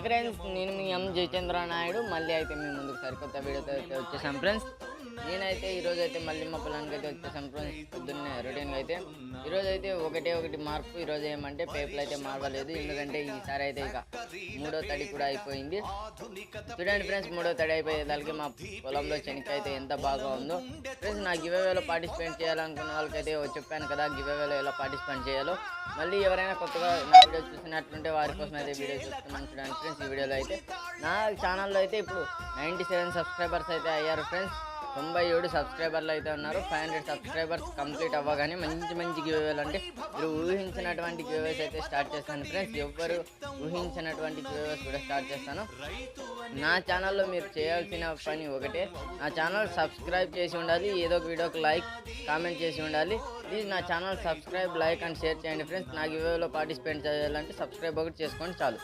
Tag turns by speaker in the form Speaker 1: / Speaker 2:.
Speaker 1: Friends, నేను మీ జితేంద్ర నాయుడు మళ్ళీ అయితే మీ ముందుకు సరికొత్త వీడియోతో అయితే వచ్చేసాం ఫ్రెండ్స్. నేనైతే ఈరోజు అయితే మళ్ళీ మా పొలానికి అయితే వచ్చేసాం ఫ్రెండ్స్. పొద్దున్నే రొటీన్గా అయితే ఈరోజు అయితే ఒకటి మార్పు. ఈరోజు ఏమంటే పేపర్లు అయితే మార్వలేదు, ఎందుకంటే ఈసారి అయితే ఇక 3వ తడి కూడా అయిపోయింది. చూడండి ఫ్రెండ్స్, 3వ తడి అయిపోయేదానికి మా పొలంలో చెనిక్కాయ అయితే ఎంత బాగా ఉందో ఫ్రెండ్స్. నా గివేవేలో పార్టిసిపేట్ చేయాలనుకున్న వాళ్ళకైతే చెప్పాను కదా, గివేవేలో ఎలా పార్టిసిపేట్ చేయాలో. మళ్ళీ ఎవరైనా కొత్తగా నా వీడియో చూసినట్లుంటే వారి కోసం అయితే వీడియో చూస్తున్నాను. చూడండి ఫ్రెండ్స్, ఈ వీడియోలో అయితే నా ఛానల్లో అయితే ఇప్పుడు 97 సబ్స్క్రైబర్స్ అయితే అయ్యారు ఫ్రెండ్స్. 97 సబ్స్క్రైబర్లు అయితే ఉన్నారు. 500 సబ్స్క్రైబర్స్ కంప్లీట్ అవ్వగానే మంచి గివేవేలు, అంటే మీరు ఊహించినటువంటి గివేవేస్ అయితే స్టార్ట్ చేస్తాను ఫ్రెండ్స్. ఎవ్వరు ఊహించినటువంటి గివేవేస్ కూడా స్టార్ట్ చేస్తాను. నా ఛానల్లో మీరు చేయాల్సిన పని ఒకటే, నా ఛానల్ సబ్స్క్రైబ్ చేసి ఉండాలి, ఏదో ఒక వీడియోకి లైక్ కామెంట్ చేసి ఉండాలి. ప్లీజ్ నా channel subscribe, like and share చేయండి ఫ్రెండ్స్. నా గివేవేలో పార్టిసిపేట్ చేయాలంటే సబ్స్క్రైబ్ ఒకటి చేసుకోండి చాలు.